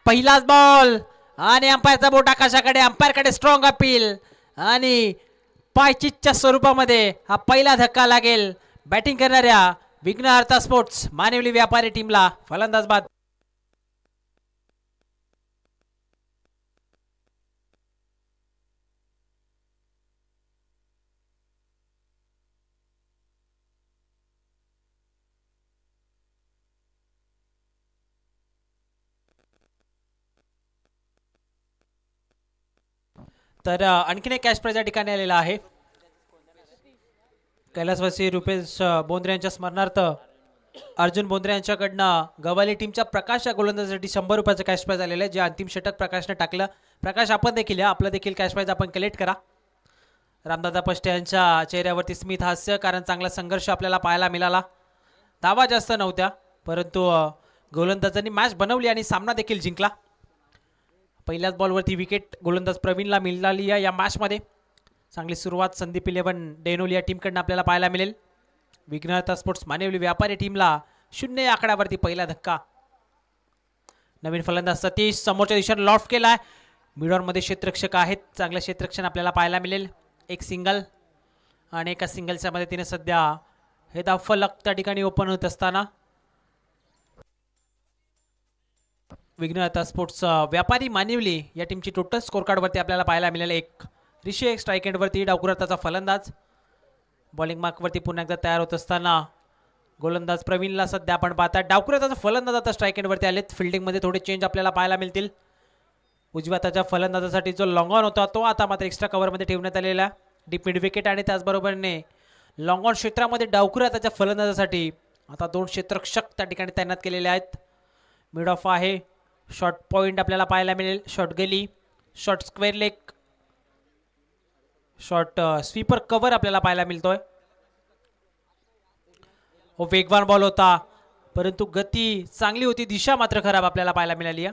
पहिलाच बॉल आणि अंपायरचा बोट आकाशाकडे, अंपायरकडे strong appeal आणि पायचितच्या स्वरूपामध्ये हा पहिला धक्का लागेल बॅटिंग करणाऱ्या विघ्नहर्ता स्पोर्ट्स मानिवली व्यापारी टीमला. फलंदाज बाद. तर आणखीन एक कॅश प्राइज या ठिकाणी आलेला आहे. कैलासवासी रुपेश बोंद्रे यांच्या स्मरणार्थ अर्जुन बोंद्रे यांच्याकडनं गवाली टीमच्या प्रकाश या गोलंदाजासाठी 100 रुपयाचं कॅश प्राइज आलेलं आहे, जे अंतिम षटक प्रकाशने टाकलं. प्रकाश आपण देखील या, आपलं देखील कॅश प्राइज आपण कलेक्ट करा. रामदादा पष्टे यांच्या चेहऱ्यावरती स्मित हास्य, कारण चांगला संघर्ष आपल्याला पाहायला मिळाला. धावा जास्त नव्हत्या, परंतु गोलंदाजांनी मॅच बनवली आणि सामना देखील जिंकला. पहिल्याच बॉलवरती विकेट गोलंदाज प्रवीणला मिळाली या मॅचमध्ये. चांगली सुरुवात संदीप 11 डेनोली या टीमकडनं आपल्याला पाहायला मिळेल. विघ्नहर्ता स्पोर्ट्स मानिवली व्यापारी टीमला 0 या आकड्यावरती पहिला धक्का. नवीन फलंदाज सतीश समोरच्या दिशेने लॉफ्ट केलाय. मिडॉनमध्ये क्षेत्ररक्षक आहेत, चांगलं क्षेत्ररक्षण आपल्याला पाहायला मिळेल. एक सिंगल आणि एका सिंगलच्या मदतीने सध्या हे धावफलक त्या ठिकाणी ओपन होत असताना विघ्नहर्ता स्पोर्ट्स व्यापारी मानिवली या टीमची टोटल स्कोर कार्डवरती आपल्याला पाहायला मिळेल. एक ऋषी, एक स्ट्राईक एंडवरती डावखुराताचा फलंदाज. बॉलिंग मार्कवरती पुन्हा एकदा तयार होत असताना गोलंदाज प्रवीणला सध्या आपण पाहतात. डावखुराताचा फलंदाज आता स्ट्राईक एंडवरती आलेत. फिल्डिंगमध्ये थोडे चेंज आपल्याला पाहायला मिळतील. उजव्या हाताच्या फलंदाजासाठी जो लॉंग ऑन होता तो आता मात्र एक्स्ट्रा कव्हरमध्ये ठेवण्यात आलेला. डीप मिड विकेट आणि त्याचबरोबरने लॉंग ऑन क्षेत्रामध्ये डावखुराताच्या फलंदाजासाठी आता 2 क्षेत्ररक्षक त्या ठिकाणी तैनात केलेले आहेत. मिड ऑफ आहे, शॉर्ट पॉईंट आपल्याला पाहायला मिळेल, short gully, short square leg, short sweeper cover आपल्याला पाहायला मिळतोय. वेगवान बॉल होता, परंतु गती चांगली होती, दिशा मात्र खराब आपल्याला पाहायला मिळाली.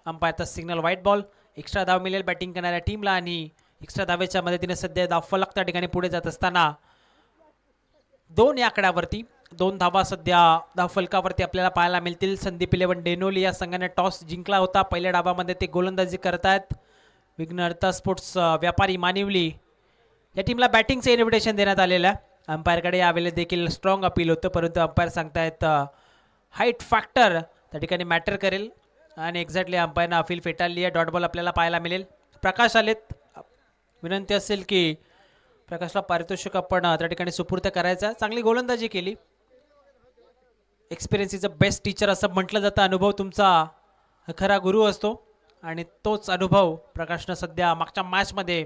अंपायरचा सिग्नल व्हाईट बॉल. एक्स्ट्रा धाव मिळेल बॅटिंग करणाऱ्या टीमला आणि एक्स्ट्रा धावेच्या मदतीने सध्या धावफलक त्या ठिकाणी पुढे जात असताना 2 या आकड्यावरती 2 धावा सध्या धावफलकावरती आपल्याला पाहायला मिळतील. संदीप 11 डेनोली या संघाने टॉस जिंकला होता. पहिल्या डावामध्ये ते गोलंदाजी करतायत. विघ्नहर्ता स्पोर्ट्स व्यापारी मानिवली या टीमला बॅटिंगचं इन्व्हिटेशन देण्यात आलेलं आहे. अंपायरकडे यावेळेला देखील स्ट्रॉंग अपील होतं, परंतु अंपायर सांगतायत हाईट फॅक्टर त्या ठिकाणी मॅटर करेल आणि एक्झॅक्टली अंपायरनं अपील फेटाळली आहे. डॉट बॉल आपल्याला पाहायला मिळेल. प्रकाश आलेत. विनंती असेल की प्रकाशला पारितोषिक आपण त्या ठिकाणी सुपूर्द करायचा. चांगली गोलंदाजी केली. Experience is a best teacher असं म्हटलं जातं. अनुभव तुमचा खरा गुरु असतो आणि तोच अनुभव प्रकाशनं सध्या मागच्या मॅचमध्ये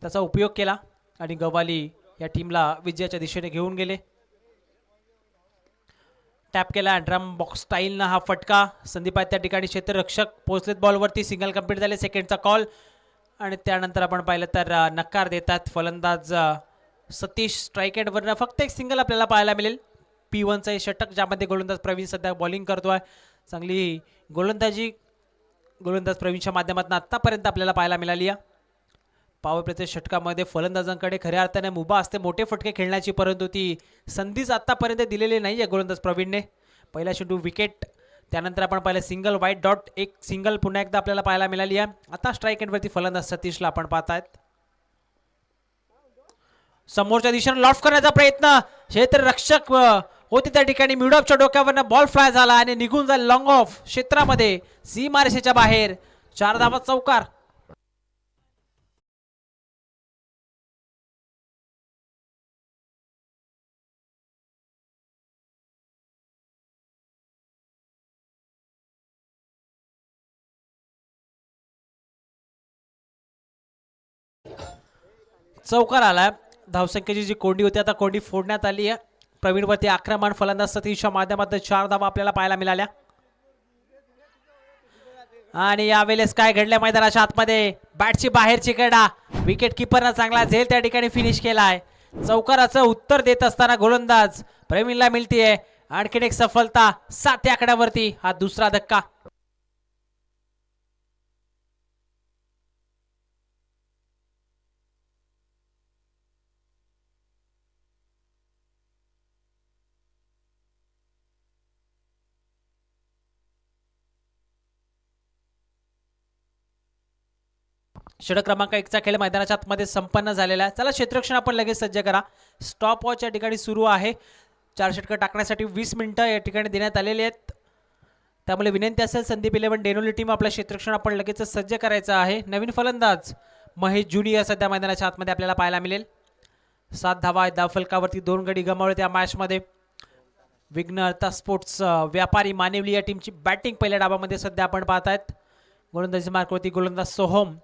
त्याचा उपयोग केला आणि गवाली या टीमला विजयाच्या दिशेने घेऊन गेले. टॅप केला ड्रम बॉक्स स्टाईलनं हा फटका. संदीप आहेत त्या ठिकाणी क्षेत्ररक्षक पोहोचलेत बॉलवरती. सिंगल कंप्लीट झाले. सेकंडचा कॉल आणि त्यानंतर आपण पाहिलं तर नकार देतात फलंदाज सतीश. स्ट्राईक एंडवरनं फक्त एक सिंगल आपल्याला पाहायला मिळेल. P1चं षटक ज्यामध्ये गोलंदाज प्रवीण सध्या बॉलिंग करतोय. चांगली गोलंदाजी गोलंदाज प्रवीणच्या माध्यमातून आत्तापर्यंत आपल्याला पाहायला मिळाली आहे. पॉवर प्लेच्या षटकामध्ये फलंदाजांकडे खऱ्या अर्थाने मुभा असते मोठे फटके खेळण्याची, परंतु ती संधीच आत्तापर्यंत दिलेली नाही आहे गोलंदाज प्रवीणने. पहिला चेंडू विकेट, त्यानंतर आपण पाहिलं सिंगल व्हाईट डॉट, एक सिंगल पुन्हा एकदा आपल्याला पाहायला मिळाली आहे. आता स्ट्राईक एंडवरती फलंदाज सतीशला आपण पाहतायत. समोरच्या दिशेने लॉफ्ट करण्याचा प्रयत्न, क्षेत्ररक्षक होते त्या ठिकाणी. मिडऑफच्या डोक्यावरनं बॉल फ्लाय झाला आणि निघून जाईल लॉंग ऑफ क्षेत्रामध्ये, सीमारेषेच्या बाहेर. 4 धावा चौकार. चौकार आला. धावसंख्येची जी कोंडी होती आता कोंडी फोडण्यात आली आहे. प्रवीणवरती आक्रमण फलंदाज सतीशच्या माध्यमातून 4 धावा आपल्याला पाहायला मिळाल्या. आणि यावेळेस काय घडल्या मैदानाच्या आतमध्ये, बॅटची बाहेरची कडा, विकेट किपरनं चांगला झेल त्या ठिकाणी फिनिश केलाय. चौकाराचं उत्तर देत असताना गोलंदाज प्रवीणला मिळतीये आणखीन एक सफलता. 7 या आकड्यावरती हा दुसरा धक्का. षटक क्रमांक 1चा खेळ मैदानाच्या आतमध्ये संपन्न झालेला आहे. चला क्षेत्ररक्षण आपण लगेच सज्ज करा. स्टॉप वॉच या ठिकाणी सुरू आहे. 4 षटकं टाकण्यासाठी 20 मिनिटं या ठिकाणी देण्यात आलेली आहेत. त्यामुळे विनंती असेल संदीप 11 डेनोली टीम आपलं क्षेत्ररक्षण आपण लगेच सज्ज करायचं आहे. नवीन फलंदाज महेश ज्युनियर सध्या मैदानाच्या आतमध्ये आपल्याला पाहायला मिळेल. 7 धावा आहेत धावफलकावरती. 2 गडी गमावले त्या मॅचमध्ये. विघ्नहर्ता स्पोर्ट्स व्यापारी मानिवली या टीमची बॅटिंग पहिल्या डावामध्ये सध्या आपण पाहतायत. गोलंदाजी मार्कवरती गोलंदाज सोहम.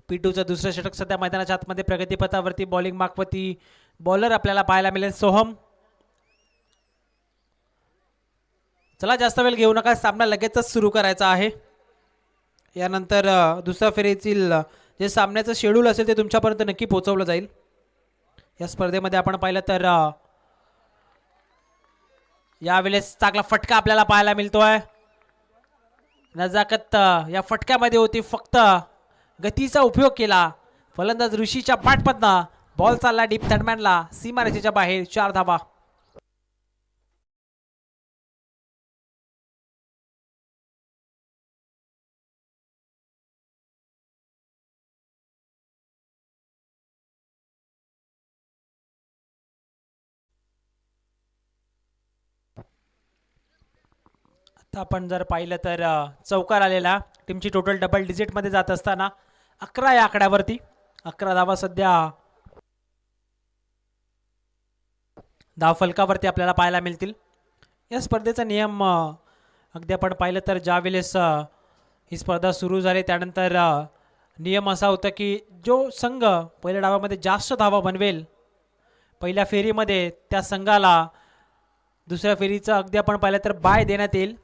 P2चं दुसरं षटक सध्या मैदानाच्या आतमध्ये प्रगतीपथावरती. बॉलिंग मार्कवरती बॉलर आपल्याला पाहायला मिळेल सोहम. चला जास्त वेळ घेऊ नका. सामना लगेचच सुरू करायचा आहे. यानंतर दुसऱ्या फेरीतील जे सामन्याचं शेड्यूल असेल ते तुमच्यापर्यंत नक्की पोहोचवलं जाईल. या स्पर्धेमध्ये आपण पाहिलं तर यावेळेस चांगला फटका आपल्याला पाहायला मिळतोय. नजाकत या फटक्यामध्ये होती. फक्त गतीचा उपयोग केला. फलंदाज ऋषीच्या बॅटमधनं बॉल चालला डीप थर्डमॅनला. सीमारेषेच्या बाहेर. 4 धावा. आता आपण जर पाहिलं तर चौकार आलेला. टीमची टोटल डबल डिजिटमध्ये जात असताना 11 या आकड्यावरती. 11 धावा सध्या धावफलकावरती आपल्याला पाहायला मिळतील. या स्पर्धेचा नियम अगदी आपण पाहिलं तर ज्यावेळेस ही स्पर्धा सुरू झाली त्यानंतर नियम असा होता की जो संघ पहिल्या डावामध्ये जास्त धावा बनवेल पहिल्या फेरीमध्ये त्या संघाला दुसऱ्या फेरीचं अगदी आपण पाहिलं तर बाय देण्यात येईल.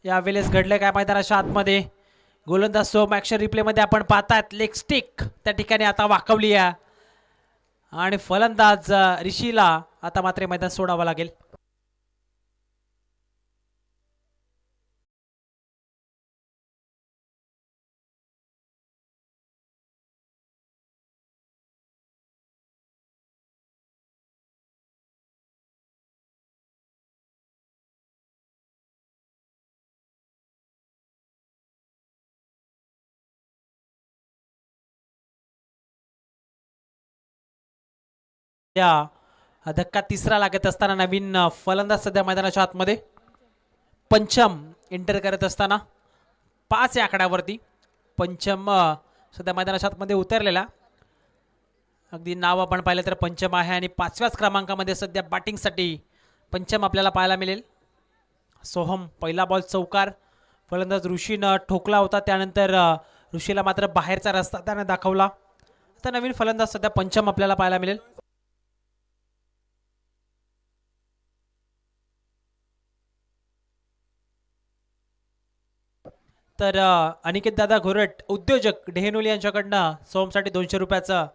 यावेळेस घडलं काय मैदानाच्या आतमध्ये. गोलंदाज सोम ॲक्शन रिप्लेमध्ये आपण पाहतात. लेग स्टिक त्या ठिकाणी आता वाकवली आहे आणि फलंदाज ऋषीला आता मात्र मैदान सोडावं लागेल. धक्का तिसरा लागत असताना नवीन फलंदाज सध्या मैदानाच्या आतमध्ये. पंचम एंटर करत असताना 5 या आकड्यावरती. पंचम सध्या मैदानाच्या आतमध्ये उतरलेला. अगदी नाव आपण पाहिलं तर पंचम आहे आणि 5व्याच क्रमांकामध्ये सध्या बॅटिंगसाठी पंचम आपल्याला पाहायला मिळेल. सोहम पहिला बॉल चौकार. फलंदाज ऋषीनं ठोकला होता. त्यानंतर ऋषीला मात्र बाहेरचा रस्ता त्याने दाखवला. आता नवीन फलंदाज सध्या पंचम आपल्याला पाहायला मिळेल. तर अनिकेत दादा घोरट उद्योजक डेहनोली यांच्याकडनं सोमसाठी 200 रुपयाचं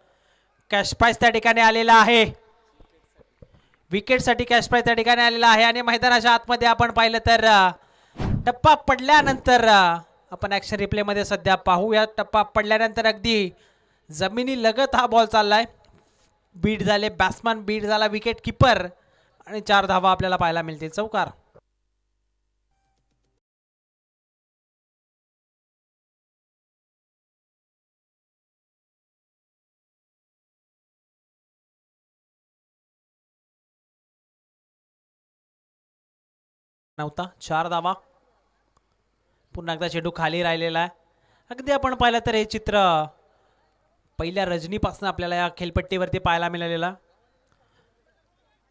कॅश प्राइज त्या ठिकाणी आलेला आहे. विकेटसाठी कॅश प्राइज त्या ठिकाणी आलेला आहे. आणि मैदानाच्या आतमध्ये आपण पाहिलं तर टप्पा पडल्यानंतर आपण ॲक्शन रिप्लेमध्ये सध्या पाहूया. टप्पा पडल्यानंतर अगदी जमिनी लगत हा बॉल चाललाय. बीट झाले बॅट्समॅन, बीट झाला विकेट किपर आणि 4 धावा आपल्याला पाहायला मिळतील. चौकार. नव्हता. 4 धावा. पुन्हा एकदा चेंडू खाली राहिलेला आहे. अगदी आपण पाहिलं तर हे चित्र पहिल्या रजनीपासून आपल्याला या खेळपट्टीवरती पाहायला मिळालेला.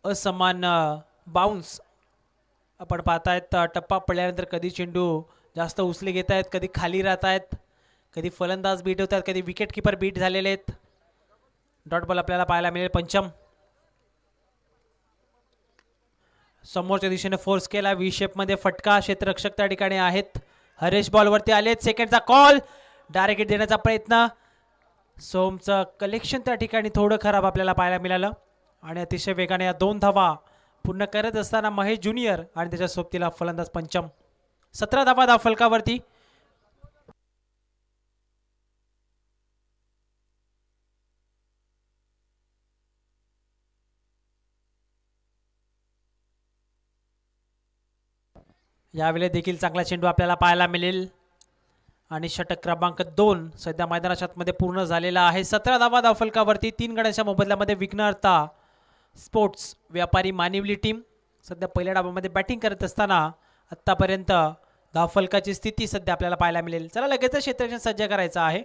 असमान बाउन्स आपण पाहतायत. टप्पा पडल्यानंतर कधी चेंडू जास्त उचले घेत आहेत, कधी खाली राहत आहेत, कधी फलंदाज बीट होत आहेत, कधी विकेट किपर बीट झालेले आहेत. डॉट बॉल आपल्याला पाहायला मिळेल. पंचम समोरच्या दिशेने फोर्स केला. व्ही शेपमध्ये फटका. क्षेत्ररक्षक त्या ठिकाणी आहेत. हरेश बॉलवरती आलेत. सेकंडचा कॉल. डायरेक्ट हिट देण्याचा प्रयत्न. सोमचं कलेक्शन त्या ठिकाणी थोडं खराब आपल्याला पाहायला मिळालं आणि अतिशय वेगाने या 2 धावा पूर्ण करत असताना महेश ज्युनियर आणि त्याच्या सोबतीला फलंदाज पंचम. 17 धावा धावफलकावरती. यावेळी देखील चांगला चेंडू आपल्याला पाहायला मिळेल आणि षटक क्रमांक 2 सध्या मैदानाच्या आतमध्ये पूर्ण झालेला आहे. 17 धावा धावफलकावरती 3 गड्यांच्या मोबदल्यामध्ये विघ्नहर्ता स्पोर्ट्स व्यापारी मानिवली टीम सध्या पहिल्या डावामध्ये बॅटिंग करत असताना आत्तापर्यंत धावफलकाची स्थिती सध्या आपल्याला पाहायला मिळेल. चला लगेच क्षेत्ररक्षण सज्ज करायचं आहे.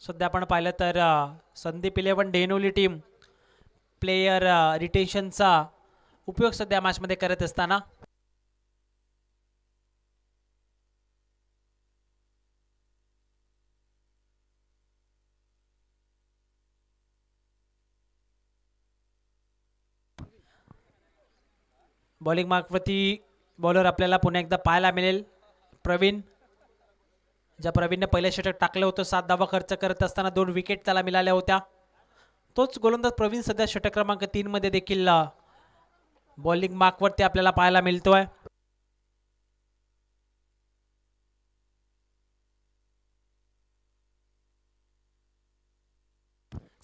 सध्या आपण पाहिलं तर संदीप 11 डेनोली टीम प्लेयर रिटेन्शनचा उपयोग सध्या मॅचमध्ये करत असताना बॉलिंग मार्कवरती बॉलर आपल्याला पुन्हा एकदा पाहायला मिळेल प्रवीण. ज्या प्रवीणने पहिलं षटक टाकलं होतं 7 धावा खर्च करत असताना 2 विकेट त्याला मिळाल्या होत्या. तोच गोलंदाज प्रवीण सध्या षटक क्रमांक 3 मध्ये देखील बॉलिंग मार्कवरती आपल्याला पाहायला मिळतोय.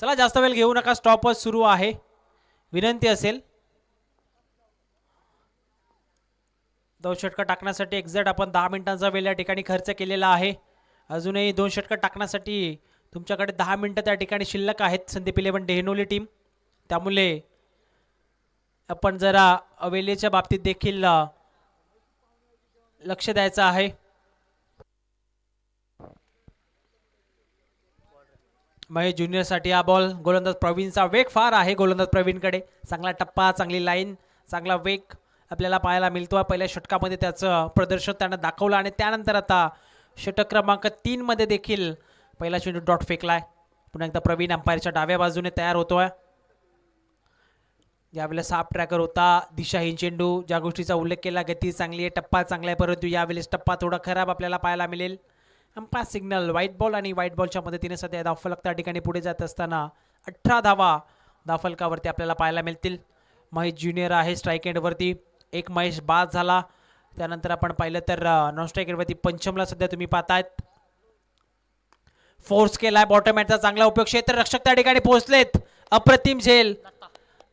चला जास्त वेळ घेऊ नका, स्टॉपच सुरू आहे. विनंती असेल दोन षटकं टाकण्यासाठी एक्झॅक्ट आपण 10 मिनिटांचा वेळ या ठिकाणी खर्च केलेला आहे. अजूनही 2 षटकं टाकण्यासाठी तुमच्याकडे 10 मिनिटं त्या ठिकाणी शिल्लक आहेत संदीप 11 डेहनोली टीम. त्यामुळे आपण जरा वेळेच्या बाबतीत देखील लक्ष द्यायचं आहे. महेश ज्युनियरसाठी हा बॉल. गोलंदाज प्रवीणचा वेग फार आहे. गोलंदाज प्रवीणकडे चांगला टप्पा, चांगली लाईन, चांगला वेग आपल्याला पाहायला मिळतो. पहिल्या षटकामध्ये त्याचं प्रदर्शन त्यानं दाखवलं आणि त्यानंतर आता षटक क्रमांक 3 मध्ये देखील पहिला चेंडू डॉट फेकलाय. पुन्हा एकदा प्रवीण अंपायरच्या डाव्या बाजूने तयार होतोय. यावेळेस साफ ट्रॅकर होता, दिशाहीन चेंडू, ज्या गोष्टीचा उल्लेख केला. गती चांगली आहे, टप्पा चांगला आहे, परंतु यावेळेस टप्पा थोडा खराब आपल्याला पाहायला मिळेल. अंपायर सिग्नल व्हाईट बॉल आणि व्हाईट बॉलच्या मदतीने सध्या धावफलक त्या ठिकाणी पुढे जात असताना 18 धावा धावफलकावरती आपल्याला पाहायला मिळतील. महेश ज्युनियर आहे स्ट्राईक एंडवरती. एक महेश बाद झाला. त्यानंतर आपण पाहिलं तर नॉन स्ट्राईक एंडवरती पंचमला सध्या तुम्ही पाहतायत. फोर्स केलाय बॉटम एंडचा, चांगला उपयोग. क्षेत्ररक्षक त्या ठिकाणी पोहोचलेत. अप्रतिम झेल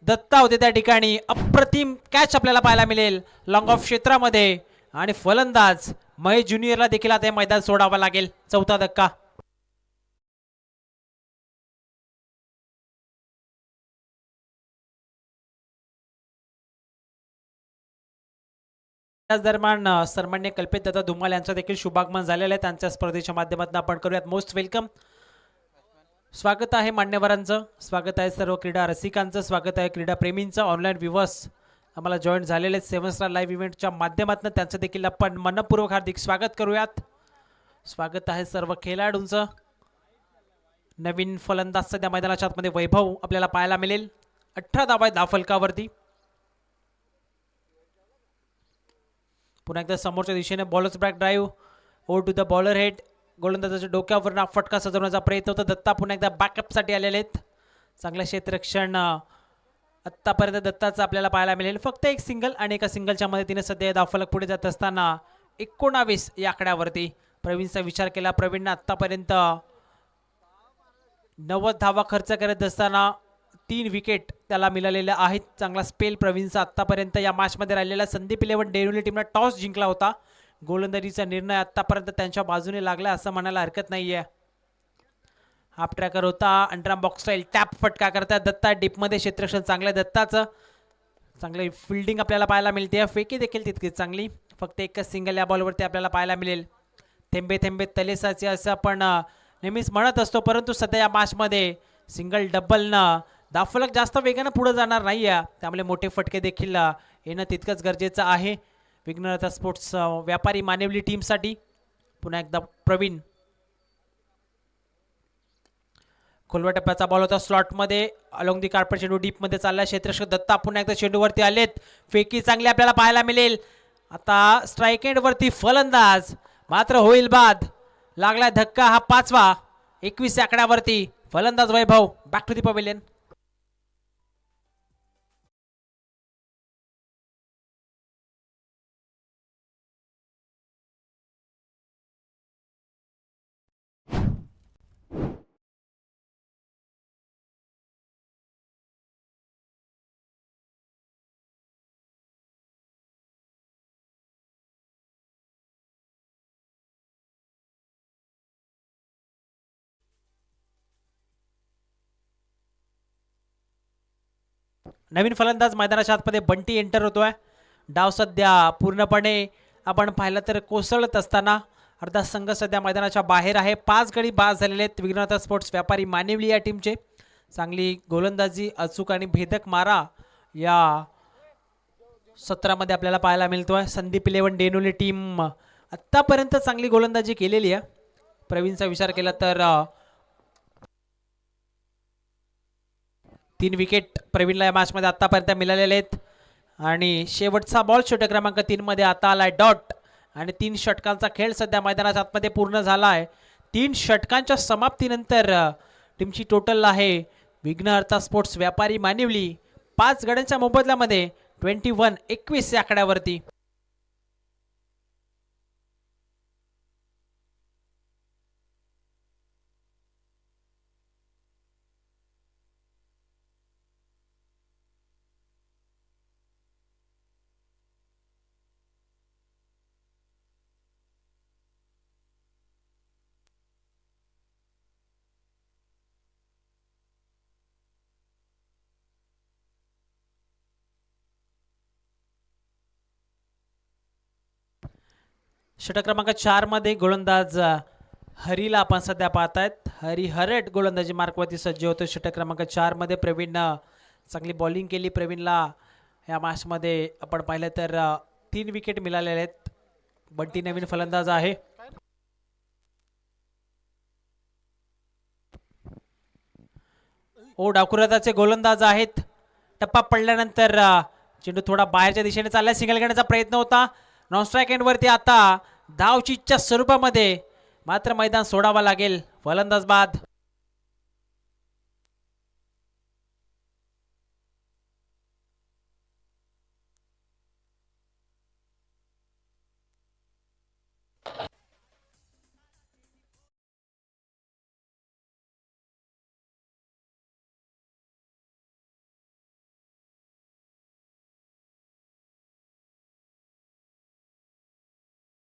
दत्ता होते त्या ठिकाणी. अप्रतिम कॅच आपल्याला पाहायला मिळेल लॉंग ऑफ क्षेत्रामध्ये आणि फलंदाज महेश ज्युनियरला देखील आता हे मैदान सोडावं लागेल. चौथा धक्का. त्याच दरम्यान सन्मान्य कल्पितदत्ता धुमाल यांचं देखील शुभागमन झालेलं आहे. त्यांच्या स्पर्धेच्या माध्यमातून आपण करूयात मोस्ट वेलकम. स्वागत आहे मान्यवरांचं, स्वागत आहे सर्व क्रीडा रसिकांचं, स्वागत आहे क्रीडा प्रेमींचं. ऑनलाईन व्ह्यूवर्स आम्हाला जॉईन झालेले आहेत 7 स्टार लाईव्ह इव्हेंटच्या माध्यमातून, त्यांचं देखील आपण मनपूर्वक हार्दिक स्वागत करूयात. स्वागत आहे सर्व खेळाडूंचं. नवीन फलंदाज सध्या मैदानाच्या आतमध्ये वैभव आपल्याला पाहायला मिळेल. 18 धावा धावफलकावरती. पुन्हा एकदा समोरच्या दिशेने bowler's back drive over to the bowler head. गोलंदाजाच्या डोक्यावर फटका सजवण्याचा प्रयत्न होता. दत्ता पुन्हा एकदा बॅकअपसाठी आलेले आहेत. चांगलं क्षेत्ररक्षण आत्तापर्यंत दत्ताचं आपल्याला पाहायला मिळेल. फक्त एक सिंगल आणि एका सिंगलच्या मदतीने सध्या धावफलक पुढे जात असताना 19 या आकड्यावरती प्रवीणचा विचार केला. प्रवीणनं आत्तापर्यंत 90 धावा खर्च करत असताना 3 विकेट त्याला मिळालेल्या आहेत. चांगला स्पेल प्रवीणचा आत्तापर्यंत या मॅचमध्ये राहिलेला. संदीप 11 डेनोली टीमनं टॉस जिंकला होता. गोलंदाजीचा निर्णय आत्तापर्यंत त्यांच्या बाजूने लागला असं म्हणायला हरकत नाही आहे. हाफ ट्रॅकर होता. अंडरआर्म बॉक्स स्टाईल टॅप फटका करतात दत्ता. डीपमध्ये क्षेत्ररक्षण चांगलं आहे दत्ताचं. चांगली फिल्डिंग आपल्याला पाहायला मिळते. फेकी देखील तितकीच चांगली. फक्त एकच सिंगल या बॉलवरती आपल्याला पाहायला मिळेल. थेंबे थेंबे तलेसाचे असं आपण नेहमीच म्हणत असतो, परंतु सध्या या मॅचमध्ये सिंगल डबलनं धावफलक जास्त वेगानं पुढे जाणार नाही आहे. त्यामुळे मोठे फटके देखील येणं तितकंच गरजेचं आहे विघ्नहर्ता स्पोर्ट्स व्यापारी मानिवली टीमसाठी. पुन्हा एकदा प्रवीण. खोलवा टप्प्याचा बॉल होता स्लॉटमध्ये. अलॉंग दी कार्पेट चेंडू डीपमध्ये चालला. क्षेत्ररक्षक दत्ता पुन्हा एकदा चेंडूवरती आलेत. फेकी चांगली आपल्याला पाहायला मिळेल. आता स्ट्राईक एंडवरती फलंदाज मात्र होईल बाद. लागला धक्का हा 5वा. 21 आकड्यावरती फलंदाज Vaibhav. Back to the pavilion. नवीन फलंदाज मैदानाच्या आतमध्ये बंटी एंटर होतोय. डाव सध्या पूर्णपणे आपण पाहिलं तर कोसळत असताना अर्धा संघ सध्या मैदानाच्या बाहेर आहे. 5 गडी बाद झालेले आहेत विघ्नहर्ता स्पोर्ट्स व्यापारी मानिवली या टीमचे. चांगली गोलंदाजी अचूक आणि भेदक मारा या सत्रामध्ये आपल्याला पाहायला मिळतोय. संदीप 11 डेनोली टीम आत्तापर्यंत चांगली गोलंदाजी केलेली आहे. प्रवीणचा विचार केला तर 3 विकेट प्रवीणला या मॅचमध्ये आत्तापर्यंत मिळालेले आहेत. आणि शेवटचा बॉल षटक क्रमांक 3 मध्ये आता आलाय डॉट. आणि 3 षटकांचा खेळ सध्या मैदानाच्या आतमध्ये पूर्ण झाला आहे. 3 षटकांच्या समाप्तीनंतर टीमची टोटल आहे विघ्नहर्ता स्पोर्ट्स व्यापारी मानिवली 5 गड्यांच्या मोबदल्यामध्ये 21-21 या आकड्यावरती. षटक क्रमांक 4 मध्ये गोलंदाज हरीला आपण सध्या पाहतायत. हरी हरट गोलंदाजी मार्कवरती सज्ज होतो. षटक क्रमांक 4 मध्ये प्रवीणनं चांगली बॉलिंग केली. प्रवीणला या मॅचमध्ये आपण पाहिलं तर 3 विकेट मिळालेले आहेत. बंटी नवीन फलंदाज आहे. डाकुराचे गोलंदाज आहेत. टप्पा पडल्यानंतर चेंडू थोडा बाहेरच्या दिशेने चालला. सिंगल घेण्याचा प्रयत्न होता. नॉन स्ट्राईक एंडवरती आता धावचीच्या स्वरूपामध्ये मात्र मैदान सोडावा लागेल. फलंदाज बाद.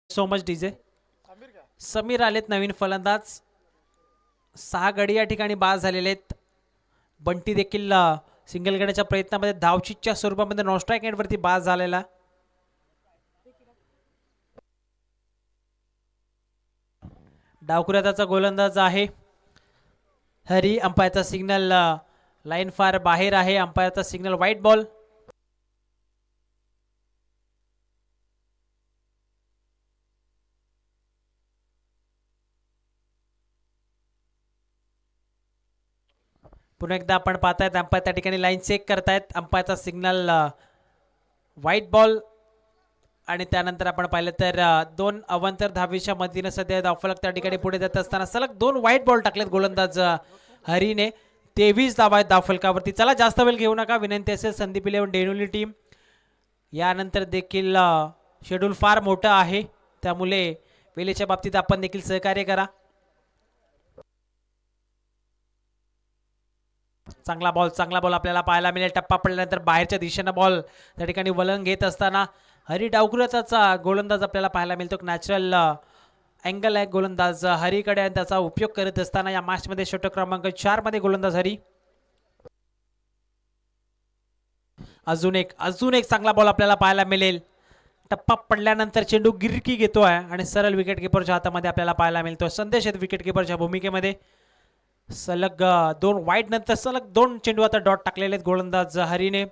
So much DJ. समीर आलेत नवीन फलंदाज. 6 गडी या ठिकाणी बाद झालेले आहेत. बंटी देखील सिंगल घेण्याच्या प्रयत्नामध्ये धावचीच्या स्वरूपामध्ये नॉन स्ट्राईक एंडवरती बाद झालेला. डावकुराचा गोलंदाज आहे हरी. अंपायरचा सिग्नल लाईन फार बाहेर आहे. अंपायरचा सिग्नल व्हाईट बॉल. पुन्हा एकदा आपण पाहतायत अंपायर त्या ठिकाणी लाईन चेक करतायत. अंपायरचा सिग्नल व्हाईट बॉल. आणि त्यानंतर आपण पाहिलं तर 2 अवांतर धावेच्या मदतीने सध्या धावफलक त्या ठिकाणी पुढे जात असताना सलग 2 व्हाईट बॉल टाकलेत गोलंदाज हरीने. 23 धावा आहेत धावफलकावरती. चला जास्त वेळ घेऊ नका विनंती असेल. संदीप 11 डेनोली टीम यानंतर देखील शेड्यूल फार मोठं आहे. त्यामुळे वेळेच्या बाबतीत आपण देखील सहकार्य करा. चांगला बॉल आपल्याला पाहायला मिळेल. टप्पा पडल्यानंतर बाहेरच्या दिशेनं बॉल त्या ठिकाणी वलंग घेत असताना हरी डावकुराचा गोलंदाज आपल्याला पाहायला मिळतो. नॅचरल अँगल आहे गोलंदाज हरीकडे आणि त्याचा उपयोग करत असताना या मॅचमध्ये षटक क्रमांक 4 मध्ये गोलंदाज हरी. अजून एक चांगला बॉल आपल्याला पाहायला मिळेल. टप्पा पडल्यानंतर चेंडू गिरकी घेतोय आणि सरळ विकेट किपरच्या हातामध्ये आपल्याला पाहायला मिळतोय. संदेश आहेत विकेट किपरच्या भूमिकेमध्ये. सलग 2 वाईट नंतर सलग 2 चेंडू आता डॉट टाकलेले आहेत गोलंदाज हरीने.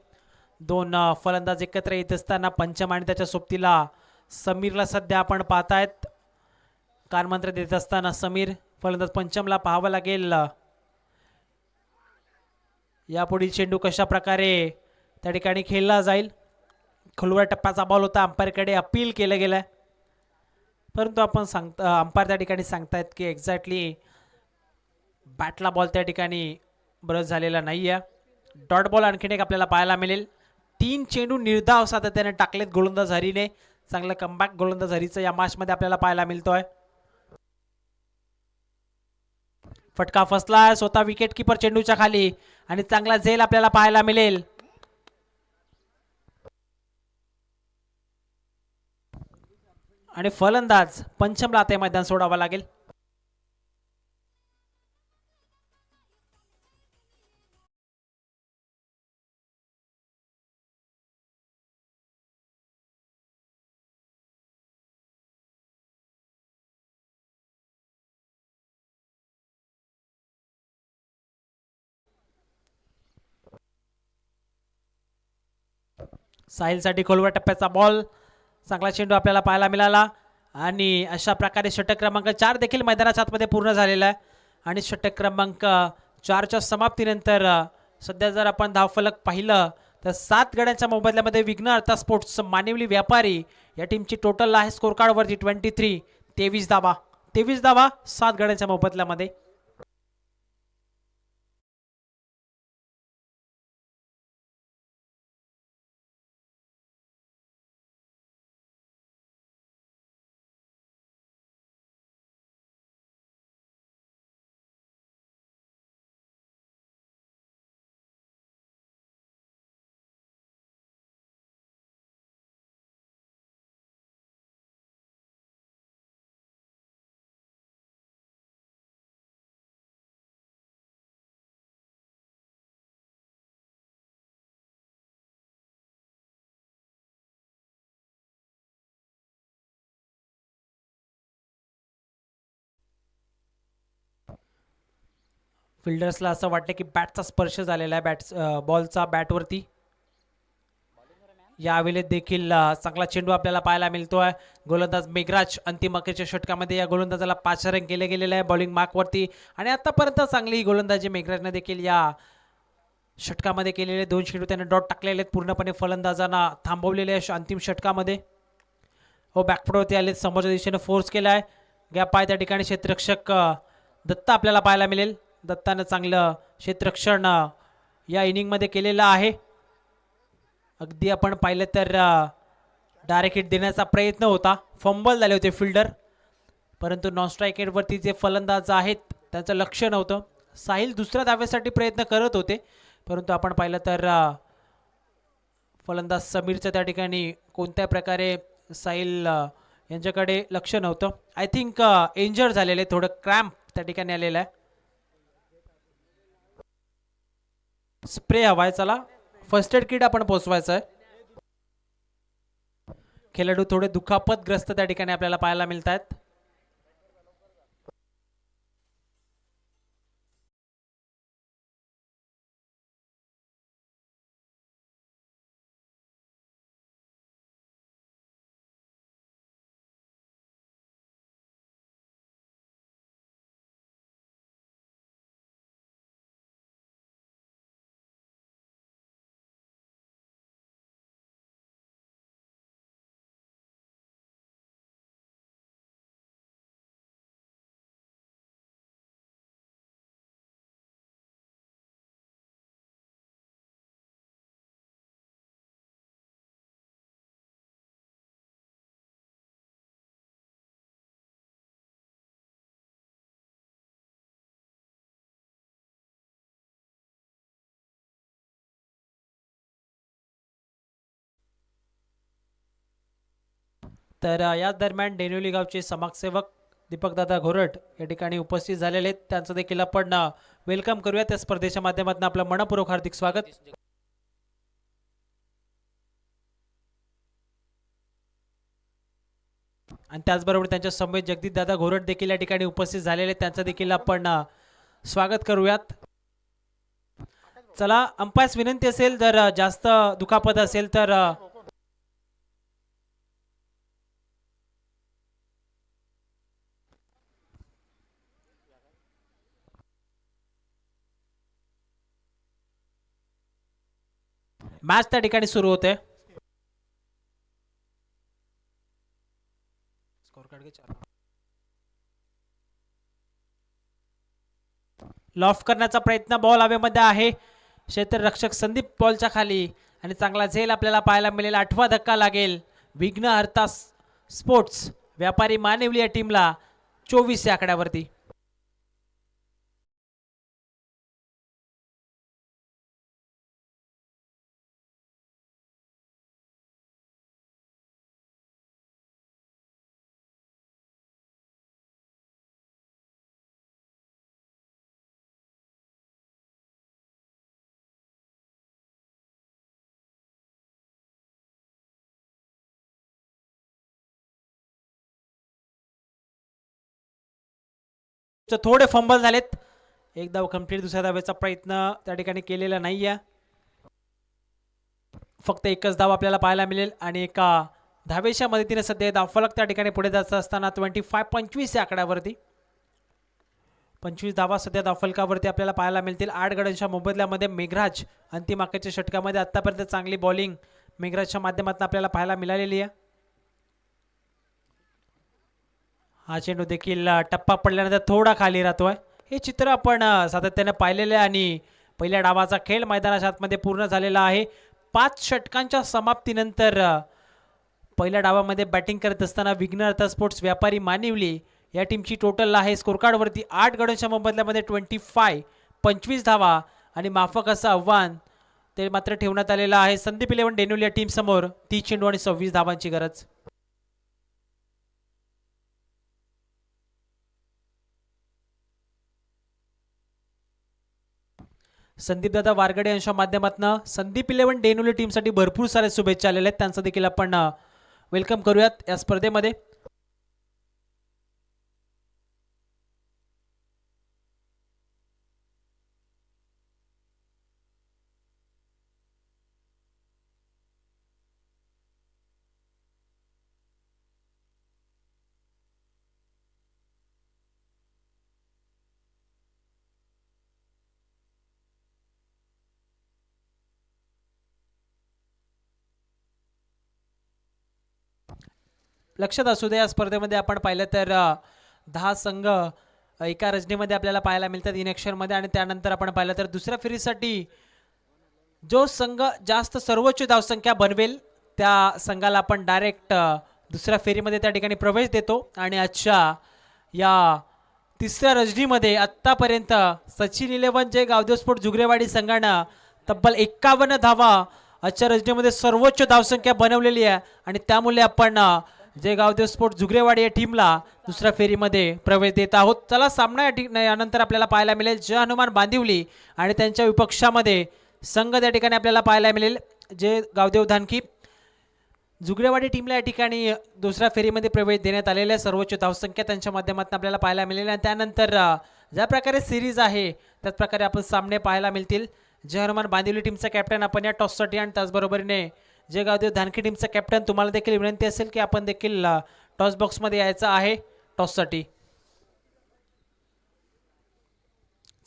2 फलंदाज एकत्र येत असताना पंचम आणि त्याच्या सोबतीला समीरला सध्या आपण पाहतायत. कानमंत्र देत असताना समीर फलंदाज पंचमला पाहावं लागेल. यापुढील चेंडू कशा प्रकारे त्या ठिकाणी खेळला जाईल. खोलवर टप्प्याचा बॉल होता. अंपायरकडे अपील केलं गेलं परंतु आपण अंपायर त्या ठिकाणी सांगतायत की एक्झॅक्टली बॅटला बॉल त्या ठिकाणी ब्रश झालेला नाही आहे. डॉट बॉल आणखीन एक आपल्याला पाहायला मिळेल. 3 चेंडू निर्धाव सातत्याने टाकलेत गोलंदाज हरीने. चांगलं कमबॅक गोलंदाज हरीचं या मॅचमध्ये आपल्याला पाहायला मिळतोय. फटका फसला स्वतः विकेट किपर चेंडूच्या खाली आणि चांगला झेल आपल्याला पाहायला मिळेल. आणि फलंदाज पंचमला आता मैदान सोडावं लागेल. साहिलसाठी खोलवर टप्प्याचा बॉल, चांगला चेंडू आपल्याला पाहायला मिळाला आणि अशा प्रकारे षटक क्रमांक 4 देखील मैदानाच्या आतमध्ये पूर्ण झालेला आहे आणि षटक क्रमांक 4च्या समाप्तीनंतर सध्या जर आपण धावफलक पाहिलं तर 7 गड्यांच्या मोबदल्यामध्ये विघ्न अर्था स्पोर्ट्स मानिवली व्यापारी या टीमची टोटल आहे स्कोर कार्डवरती 23, 23 धावा 7 गड्यांच्या मोबदल्यामध्ये. फिल्डर्सला असं वाटतं की बॅटचा स्पर्श झालेला आहे बॉलचा बॅटवरती. यावेळेस देखील चांगला चेंडू आपल्याला पाहायला मिळतोय. गोलंदाज मेघराज अंतिम अखेरच्या षटकामध्ये या गोलंदाजाला 5 रन केले गेलेले आहे बॉलिंग मार्कवरती आणि आतापर्यंत चांगली गोलंदाजी मेघराजने देखील या षटकामध्ये केलेले 2 चेंडू त्याने डॉट टाकलेले आहेत पूर्णपणे फलंदाजांना थांबवलेले आहे अंतिम षटकामध्ये. हो बॅकफुटवरती आले समोरच्या दिशेने फोर्स केला आहे. गॅप आहे त्या ठिकाणी क्षेत्ररक्षक दत्ता आपल्याला पाहायला मिळेल. दत्तानं चांगलं क्षेत्ररक्षण या इनिंगमध्ये केलेलं आहे. अगदी आपण पाहिलं तर डायरेक्ट हिट देण्याचा प्रयत्न होता, फंबल झाले होते फिल्डर, परंतु नॉन स्ट्राईक हेडवरती जे फलंदाज आहेत त्यांचं लक्ष नव्हतं. साहिल दुसऱ्या धावेसाठी प्रयत्न करत होते परंतु आपण पाहिलं तर फलंदाज समीरचं त्या ठिकाणी कोणत्या प्रकारे साहिल यांच्याकडे लक्ष नव्हतं. आय थिंक इंजर्ड झालेले, थोडं क्रॅम्प त्या ठिकाणी आलेलं आहे. स्प्रे हवाय, चला फर्स्ट एड किट आपण पोचवायचं आहे. खेळाडू थोडे दुखापतग्रस्त त्या ठिकाणी आपल्याला पाहायला मिळत आहेत. तर याच दरम्यान डेनोली गावचे समाजसेवक दीपकदादा घोरट या ठिकाणी उपस्थित झालेले आहेत. त्यांचं देखील आपण वेलकम करूया. त्या स्पर्धेच्या माध्यमातून आपलं मनपूर्वक हार्दिक स्वागत. आणि त्याचबरोबर त्यांच्या समवेत जगदीश दादा घोरट देखील या ठिकाणी उपस्थित झालेले, त्यांचं देखील आपण स्वागत करूयात. चला, अंपायर्स विनंती असेल जर जास्त दुखापत असेल तर मॅच त्या ठिकाणी सुरू होते. लॉफ्ट करण्याचा प्रयत्न, बॉल हवेमध्ये आहे. क्षेत्ररक्षक संदीप बॉलच्या खाली आणि चांगला झेल आपल्याला पाहायला मिळेल. 8वा धक्का लागेल विघ्न हर्ता स्पोर्ट्स व्यापारी मानिवली या टीमला 24 या आकड्यावरती. थोडे फंबल झालेत. एक धाव कंप्लीट, दुसऱ्या धावेचा प्रयत्न त्या ठिकाणी केलेला नाही आहे. फक्त एकच धाव आपल्याला पाहायला मिळेल आणि एका धावेच्या मदतीने सध्या धावफलक त्या ठिकाणी पुढे जात असताना 25 या आकड्यावरती 25 धावा सध्या धावफलकावरती आपल्याला पाहायला मिळतील. 8 गड्यांच्या मोबदल्यामध्ये मेघराज अंतिम आखेच्या षटकामध्ये आतापर्यंत चांगली बॉलिंग मेघराजच्या माध्यमातून आपल्याला पाहायला मिळालेली आहे. हा चेंडू देखील टप्पा पडल्यानंतर थोडा खाली राहतोय. हे चित्र आपण सातत्याने पाहिलेले आहे आणि पहिल्या डावाचा खेळ मैदानाच्या आतमध्ये पूर्ण झालेला आहे. 5 षटकांच्या समाप्तीनंतर पहिल्या डावामध्ये बॅटिंग करत असताना विघ्नहर्ता स्पोर्ट्स व्यापारी मानिवली या टीमची टोटल आहे स्कोर कार्डवरती 8 गड्यांच्या मोबदल्यामध्ये 25 धावा आणि माफक असं आव्हान ते मात्र ठेवण्यात आलेलं आहे. संदीप 11 डेनुल या टीम समोर 30 चेंडू आणि 26 धावांची गरज. संदीप दादा वारगडे यांच्या माध्यमातून संदीप 11 डेनुली टीमसाठी भरपूर सारे शुभेच्छा आलेल्या आहेत. त्यांचं देखील आपण वेलकम करूयात या स्पर्धेमध्ये. लक्षात असू दे या स्पर्धेमध्ये आपण पाहिलं तर 10 संघ एका रजनीमध्ये आपल्याला पाहायला मिळतात इनेक्शनमध्ये आणि त्यानंतर आपण पाहिलं तर दुसऱ्या फेरीसाठी जो संघ जास्त सर्वोच्च धावसंख्या बनवेल त्या संघाला आपण डायरेक्ट दुसऱ्या फेरीमध्ये त्या ठिकाणी प्रवेश देतो. आणि आजच्या या तिसऱ्या रजनीमध्ये आत्तापर्यंत सचिन 11 जे गावदेव स्पोर्ट जुगरेवाडी संघानं तब्बल 51 धावा आजच्या रजनीमध्ये सर्वोच्च धावसंख्या बनवलेली आहे आणि त्यामुळे आपण जे गावदेव स्पोर्ट जुगरेवाडी या टीमला दुसऱ्या फेरीमध्ये प्रवेश देत आहोत. चला सामना यानंतर आपल्याला पाहायला मिळेल जय हनुमान बांदिवली आणि त्यांच्या विपक्षामध्ये संघ त्या ठिकाणी आपल्याला पाहायला मिळेल जे गावदेव धानकी. जुगरेवाडी टीमला या ठिकाणी दुसऱ्या फेरीमध्ये प्रवेश देण्यात आलेला आहे. सर्वोच्च धावसंख्या त्यांच्या माध्यमातून आपल्याला पाहायला मिळेल आणि त्यानंतर ज्या प्रकारे सिरीज आहे त्याच प्रकारे आपण सामने पाहायला मिळतील. जय हनुमान बांदिवली टीमचा कॅप्टन आपण या टॉससाठी आणि त्याचबरोबरीने जे गावदेव धानकी टीमचा कॅप्टन तुम्हाला देखील विनंती असेल की आपण देखील टॉस बॉक्समध्ये यायचं आहे टॉससाठी.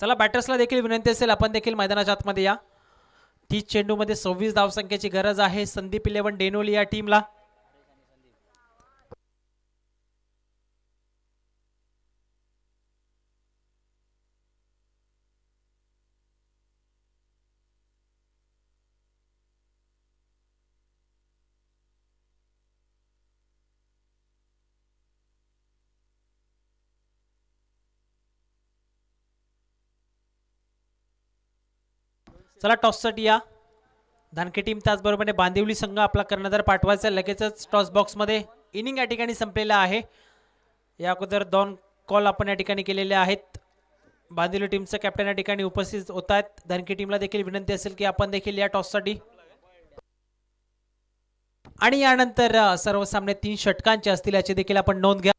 चला बॅटर्सला देखील विनंती असेल आपण देखील मैदानाच्या आतमध्ये या. 30 चेंडूमध्ये 26 धावसंख्येची गरज आहे संदीप 11 डेनोली या टीमला. चला टॉससाठी या. धानके टीम त्याचबरोबर बांदिवली संघ आपला कर्णधार पाठवायचा लगेचच टॉस बॉक्समध्ये. इनिंग या ठिकाणी संपलेला आहे. या अगोदर 2 कॉल आपण या ठिकाणी केलेले आहेत. बांदिवली टीमचे कॅप्टन या ठिकाणी उपस्थित होत आहेत. धानके टीमला देखील विनंती असेल की आपण देखील या टॉससाठी. आणि यानंतर सर्व सामने 3 षटकांचे असतील याची देखील आपण नोंद घ्या.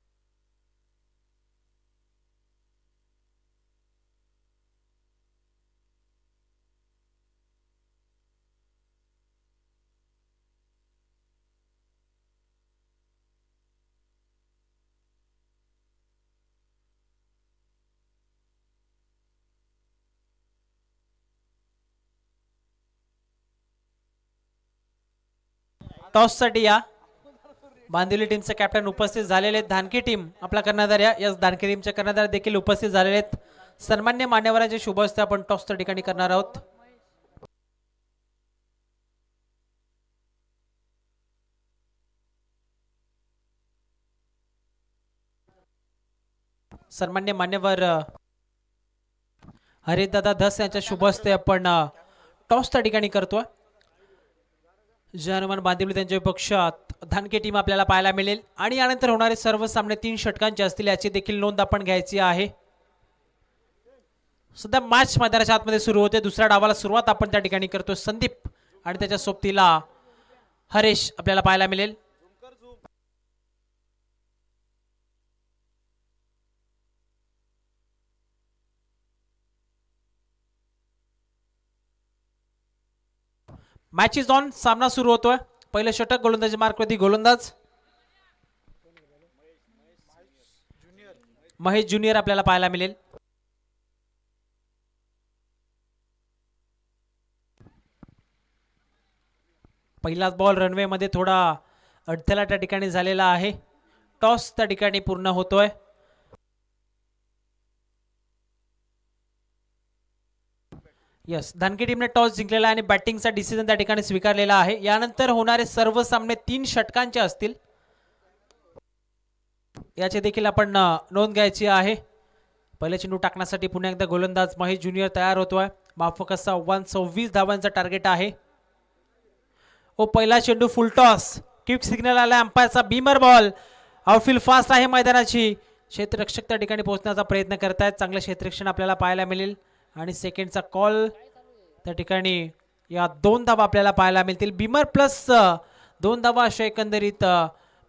टॉससाठी या. बांदिवली टीमचे कॅप्टन उपस्थित झालेले आहेत. धानकी टीम आपला कर्णधार या धानकी टीमचे कर्णधार देखील उपस्थित झालेले आहेत. सन्मान्य मान्यवरांचे शुभ हस्ते आपण टॉसच्या ठिकाणी करणार आहोत. सन्मान्य मान्यवर हरिदादा धस यांच्या शुभ हस्ते आपण टॉसच्या ठिकाणी करतोय. जय हनुमान बांदिवली त्यांच्या पक्षात धानके टीम आपल्याला पाहायला मिळेल. आणि यानंतर होणारे सर्व सामने 3 षटकांचे असतील याची देखील नोंद आपण घ्यायची आहे. सध्या मॅच मैदानाच्या आतमध्ये सुरू होते. दुसऱ्या डावाला सुरुवात आपण त्या ठिकाणी करतो. संदीप आणि त्याच्या सोबतीला हरेश आपल्याला पाहायला मिळेल. Match is on. सामना सुरू होतोय. पहिलं षटक गोलंदाजी मार्कवरती गोलंदाज महेश ज्युनियर आपल्याला पाहायला मिळेल. पहिलाच बॉल रनवे मध्ये थोडा अडथळा त्या ठिकाणी झालेला आहे. टॉस त्या ठिकाणी पूर्ण होतोय. यस, धानकी टीमने टॉस जिंकलेला आहे आणि बॅटिंगचा डिसिजन त्या ठिकाणी स्वीकारलेला आहे. यानंतर होणारे सर्व सामने 3 षटकांचे असतील. याची देखील आपण नोंद घ्यायची आहे. पहिले चेंडू टाकण्यासाठी पुन्हा एकदा गोलंदाज महेश ज्युनियर तयार होतोय. माफक असा 126 धावांचा टार्गेट आहे. ओ पहिला चेंडू फुल टॉस. क्विक सिग्नल आला अंपायरचा. Beamer ball. आउटफील्ड फास्ट आहे मैदानाची. क्षेत्ररक्षक त्या ठिकाणी पोहोचण्याचा प्रयत्न करतायत. चांगलं क्षेत्ररक्षण आपल्याला पाहायला मिळेल आणि सेकंडचा कॉल त्या ठिकाणी. या 2 धावा आपल्याला पाहायला मिळतील. बीमर प्लस 2 धावा अशा एकंदरीत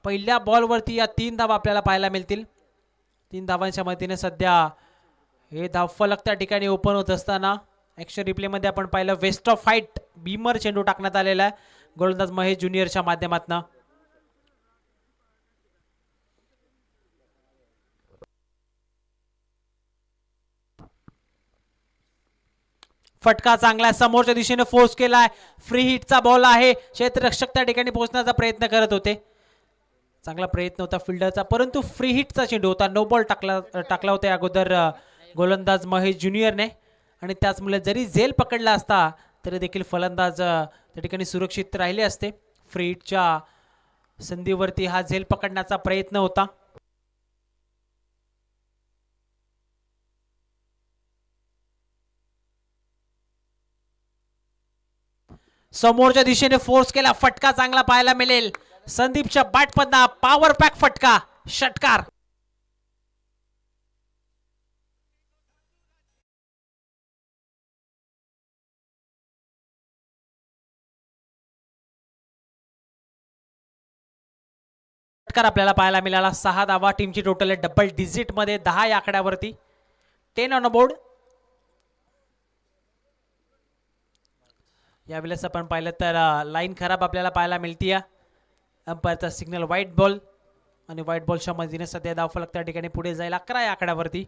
पहिल्या बॉलवरती या 3 धावा आपल्याला पाहायला मिळतील. 3 धावांच्या मदतीने सध्या हे धावफलक त्या ठिकाणी ओपन होत असताना ॲक्शन रिप्लेमध्ये आपण पाहिलं वेस्ट ऑफ फाईट बीमर चेंडू टाकण्यात आलेला आहे गोलंदाज महेश ज्युनियरच्या माध्यमातून. फटका चांगला समोरच्या दिशेने फोर्स केलाय. फ्री हिटचा बॉल आहे. क्षेत्ररक्षक त्या ठिकाणी पोहोचण्याचा प्रयत्न करत होते. चांगला प्रयत्न होता फिल्डरचा, परंतु फ्री हिटचा चेंडू होता. नो बॉल टाकला होता अगोदर गोलंदाज महेश ज्युनियरने आणि त्याचमुळे जरी झेल पकडला असता तरी देखील फलंदाज त्या ठिकाणी सुरक्षित राहिले असते. फ्री हिटच्या संधीवरती हा झेल पकडण्याचा प्रयत्न होता. समोरच्या दिशेने फोर्स केला. फटका चांगला पाहायला मिळेल. संदीपच्या बॅटमधला पॉवर पॅक फटका. षटकार. आपल्याला पाहायला मिळाला. 6 धावा. टीमची टोटल आहे डबल डिजिट मध्ये 10 या आकड्यावरती. 10 ऑन बोर्ड. यावेळेस आपण पाहिलं तर लाईन खराब आपल्याला पाहायला मिळते. अंपायरचा सिग्नल व्हाईट बॉल आणि व्हाईट बॉलच्या मदतीने सध्या धावफलक त्या ठिकाणी पुढे जाईल 11 या आकड्यावरती.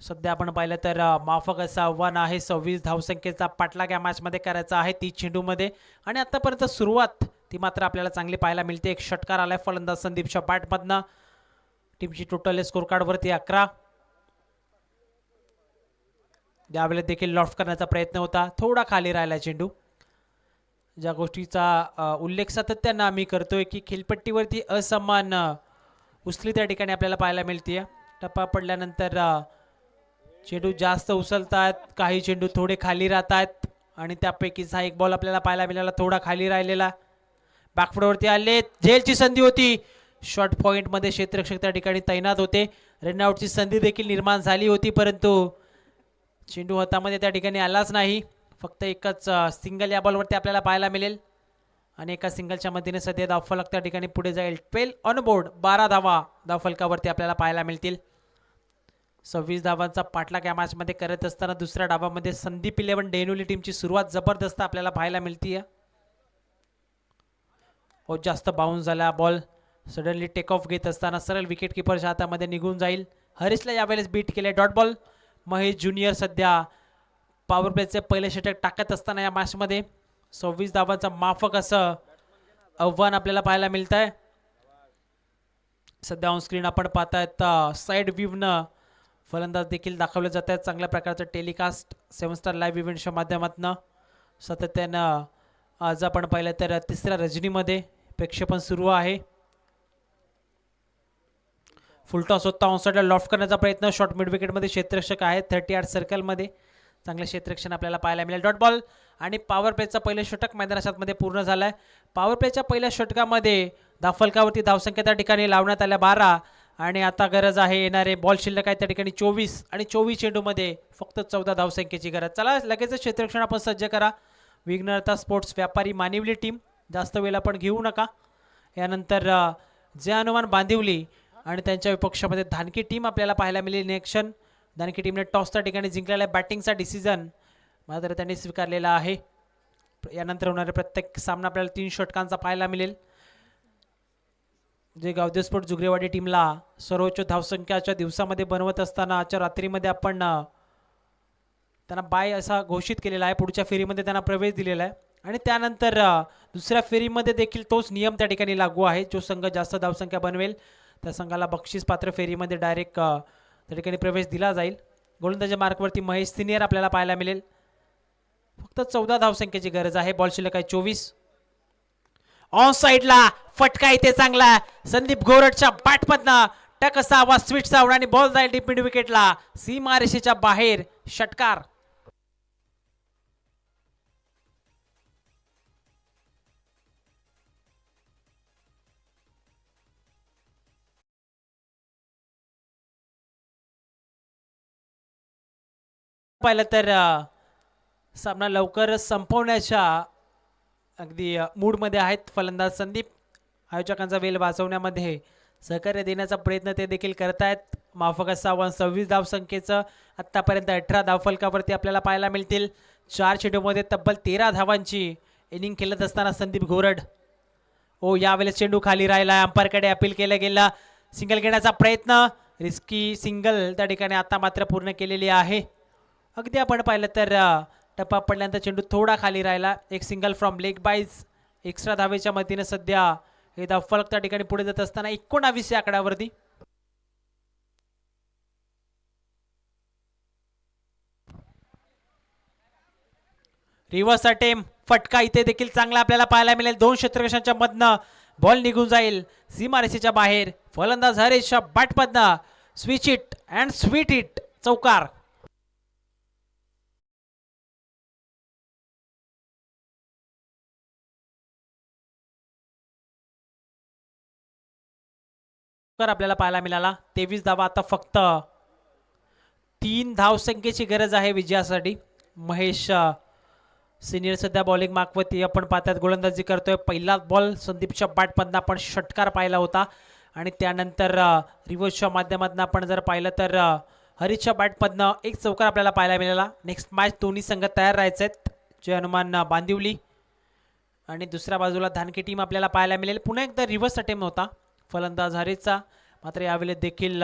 सध्या आपण पाहिलं तर माफक असं आव्हान आहे. 26 धावसंख्येचा पाठलाग या मॅचमध्ये करायचा आहे 30 चेंडूमध्ये आणि आतापर्यंत सुरुवात ती मात्र आपल्याला चांगली पाहायला मिळते. एक षटकार आलाय फलंदाज संदीपच्या बॅटमधनं. टीमची टोटल स्कोर कार्डवरती 11. यावेळेस देखील लॉफ्ट करण्याचा प्रयत्न होता. थोडा खाली राहिला चेंडू. ज्या गोष्टीचा उल्लेख सातत्यानं आम्ही करतोय की खेळपट्टीवरती असमान उचली त्या ठिकाणी आपल्याला पाहायला मिळते. टप्पा पडल्यानंतर चेंडू जास्त उचलतात, काही चेंडू थोडे खाली राहतात आणि त्यापैकीच हा एक बॉल आपल्याला पाहायला मिळाला थोडा खाली राहिलेला. बॅकफुटवरती आले. झेलची संधी होती. शॉर्ट पॉईंटमध्ये क्षेत्ररक्षक त्या ठिकाणी तैनात होते. रनआउटची संधी देखील निर्माण झाली होती, परंतु चेंडू हातामध्ये त्या ठिकाणी आलाच नाही. फक्त एकच सिंगल या बॉलवरती आपल्याला पाहायला मिळेल आणि एका सिंगलच्या मदतीने सध्या धावफलक त्या ठिकाणी पुढे जाईल. 12 ऑन बोर्ड. 12 धावा धावफलकावरती आपल्याला पाहायला मिळतील. 26 धावांचा पाठलाग या मॅचमध्ये करत असताना दुसऱ्या डावामध्ये संदीप 11 डेनुली टीमची सुरुवात जबरदस्त आपल्याला पाहायला मिळते. जास्त बाउन्स झाला बॉल. सडनली टेक ऑफ घेत असताना सरळ विकेट किपरच्या हातामध्ये निघून जाईल. हरीशला यावेळेस बीट केले. Dot ball. महेश ज्युनियर सध्या पॉवर प्लेचे पहिले षटक टाकत असताना या मॅचमध्ये 26 धावांचा माफक असं आव्हान आपल्याला पाहायला मिळत आहे. सध्या ऑन स्क्रीन आपण पाहतायत साईड व्ह्यूनं फलंदाज देखील दाखवले जात आहेत. चांगल्या प्रकारचं टेलिकास्ट 7 स्टार लाईव्ह इव्हेंटच्या माध्यमातून सातत्यानं आज आपण पाहिलं तर तिसऱ्या रजनीमध्ये प्रक्षेपण सुरू आहे. फुलटॉस होता. ऑनसाइडला लॉफ्ट करण्याचा प्रयत्न. शॉर्ट मिड विकेटमध्ये क्षेत्ररक्षक आहेत 38 सर्कलमध्ये. चांगले क्षेत्ररक्षण आपल्याला पाहायला मिळेल. डॉट बॉल आणि पॉवर प्लेचं पहिलं षटक मैदानाच्या मध्ये पूर्ण झालं आहे. पॉवर प्लेच्या पहिल्या षटकामध्ये धावफलकावरती धावसंख्या त्या ठिकाणी लावण्यात आल्या 12 आणि आता गरज आहे येणारे बॉल शिल्लक आहे त्या ठिकाणी 24 आणि 24 चेंडूमध्ये फक्त 14 धावसंख्येची गरज. चला लगेच क्षेत्ररक्षण आपण सज्ज करा. विघ्नहर्ता स्पोर्ट्स व्यापारी मानिवली टीम जास्त वेळ आपण घेऊ नका. यानंतर जे हनुमान बांदिवली आणि त्यांच्या विपक्षामध्ये धानकी टीम आपल्याला पाहायला मिळेल. नेक्शन धानकी टीमने टॉस त्या ठिकाणी जिंकलेला आहे. बॅटिंगचा डिसिजन मात्र त्यांनी स्वीकारलेला आहे. यानंतर होणारे प्रत्येक सामना आपल्याला 3 षटकांचा पाहायला मिळेल, जे गावदेव स्पोर्ट जुगरेवाडी टीमला सर्वोच्च धावसंख्याच्या दिवसामध्ये बनवत असताना आजच्या रात्रीमध्ये आपण त्यांना बाय असा घोषित केलेला आहे. पुढच्या फेरीमध्ये त्यांना प्रवेश दिलेला आहे आणि त्यानंतर दुसऱ्या फेरीमध्ये देखील तोच नियम त्या ठिकाणी लागू आहे. जो संघ जास्त धावसंख्या बनवेल त्या संघाला बक्षीस पात्र फेरीमध्ये डायरेक्ट त्या ठिकाणी प्रवेश दिला जाईल. गोलंदाजी मार्कवरती महेश सिनियर आपल्याला पाहायला मिळेल. फक्त 14 धावसंख्येची गरज आहे. बॉल शिल्लक आहे 24. ऑन साइडला फटका इथे चांगला संदीप गोरटच्या बॅटमधनं टक असा आवाज स्वीट साऊंड आणि बॉल जाईल डीप मिड विकेटला सीमारेषेच्या बाहेर. षटकार. पाहिलं तर सामना लवकर संपवण्याच्या अगदी मूडमध्ये आहेत फलंदाज संदीप. आयोजकांचा वेळ वाचवण्यामध्ये सहकार्य देण्याचा प्रयत्न ते देखील करतायत. माफक असा 26 धावसंख्येचं आत्तापर्यंत 18 धावफलकावरती आपल्याला पाहायला मिळतील. 4 चेंडूमध्ये तब्बल 13 धावांची इनिंग खेळत असताना संदीप घोरड. यावेळेस चेंडू खाली राहिला. अंपायरकडे अपील केलं गेलं. सिंगल घेण्याचा प्रयत्न, रिस्की सिंगल त्या ठिकाणी आता मात्र पूर्ण केलेली आहे. अगदी आपण पाहिलं तर टप्पा पडल्यानंतर चेंडू थोडा खाली राहिला. एक सिंगल फ्रॉम लेग बाईज. एक्स्ट्रा धावेच्या मदतीने सध्या हे धावफलक त्या ठिकाणी पुढे जात असताना 19 या आकड्यावरती. रिव्हर्स अटेम्प्ट, फटका इथे देखील चांगला आपल्याला पाहायला मिळेल. 2 क्षेत्ररक्षकांच्या मधनं बॉल निघून जाईल सीमारेषेच्या बाहेर. फलंदाज हरेशच्या बॅटमधनं switch it and sweet it. चौकार. आपल्याला पाहायला मिळाला. 23 धावा. आता फक्त 3 धावसंख्येची गरज आहे विजयासाठी. महेश सिनियर सध्या बॉलिंग मार्कवरती आपण पाहतात गोलंदाजी करतोय. पहिला बॉल संदीपच्या बॅटमधनं आपण षटकार पाहिला होता आणि त्यानंतर रिव्हर्सच्या माध्यमातून आपण जर पाहिलं तर हरीशच्या बॅटमधनं एक चौकार आपल्याला पाहायला मिळाला. नेक्स्ट मॅच दोन्ही संघ तयार राहायचे आहेत. जय हनुमान बांदिवली आणि दुसऱ्या बाजूला धानके टीम आपल्याला पाहायला मिळेल. पुन्हा एकदा रिव्हर्स अटेम्प्ट होता फलंदाज हरीशचा. मात्र यावेळेस देखील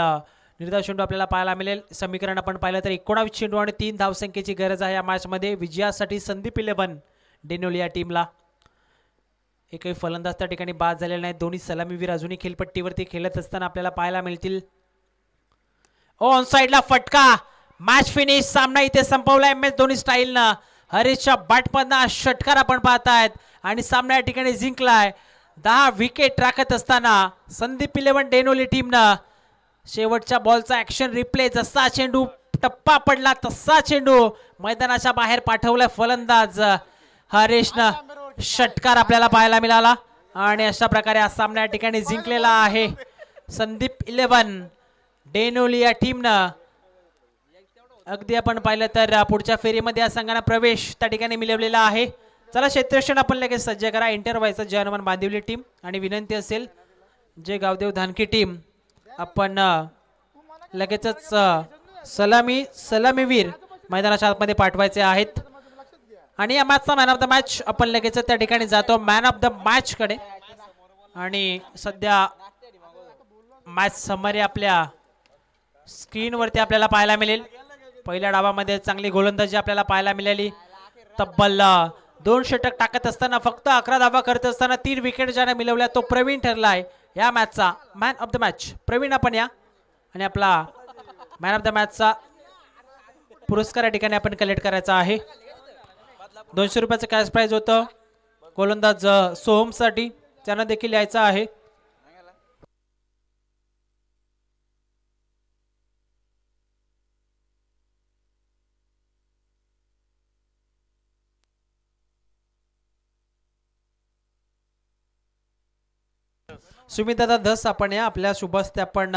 निर्धाव चेंडू आपल्याला पाहायला मिळेल. समीकरण आपण पाहिलं तर 19 चेंडू आणि 3 धावसंख्येची गरज आहे या मॅचमध्ये विजयासाठी संदीप 11 डेनोली या टीमला. एकही फलंदाज त्या ठिकाणी बाद झालेला नाही. दोन्ही सलामीवीर अजूनही खेळपट्टीवरती खेळत असताना आपल्याला पाहायला मिळतील. ऑन साइडला फटका. Match finish. सामना इथे संपवला MS धोनी स्टाईलनं. हरीशच्या बॅटमधनं षटकार आपण पाहतायत आणि सामना या ठिकाणी जिंकलाय. 10 विकेट राखत असताना संदीप 11 डेनोली टीमनं शेवटच्या बॉलचा ॲक्शन रिप्ले. जसा चेंडू टप्पा पडला तसा चेंडू मैदानाच्या बाहेर पाठवलाय फलंदाज हरीशनं. षटकार आपल्याला पाहायला मिळाला आणि अशा प्रकारे हा सामना या ठिकाणी जिंकलेला आहे संदीप 11 डेनोली या टीमनं. अगदी आपण पाहिलं तर पुढच्या फेरीमध्ये या संघांना प्रवेश त्या ठिकाणी मिळवलेला आहे. चला क्षेत्ररक्षण आपण लगेच सज्ज करा. एंटर व्हायचं जय हनुमान बांदिवली टीम आणि विनंती असेल जे गावदेव धानकी टीम आपण लगेचच सलामीवीर मैदानाच्या आतमध्ये पाठवायचे आहेत. आणि या मॅचचा मॅन ऑफ द मॅच आपण लगेच त्या ठिकाणी जातो मॅन ऑफ द मॅच कडे. आणि सध्या मॅच समरी आपल्या स्क्रीनवरती आपल्याला पाहायला मिळेल. पहिल्या डावामध्ये चांगली गोलंदाजी आपल्याला पाहायला मिळाली. तब्बल 2 षटक टाकत असताना फक्त 11 धावा करत असताना 3 विकेट ज्याने मिळवल्या तो प्रवीण ठरला आहे या मॅचचा man of the match. Praveen आपण या आणि आपला मॅन ऑफ द मॅचचा पुरस्कार या ठिकाणी आपण कलेक्ट करायचा आहे. 200 रुपयाचं कॅश प्राइज होतं गोलंदाज सोहमसाठी. त्यांना देखील यायचं आहे. सुमितदादा धस आपण या आपल्या शुभ हस्ते आपण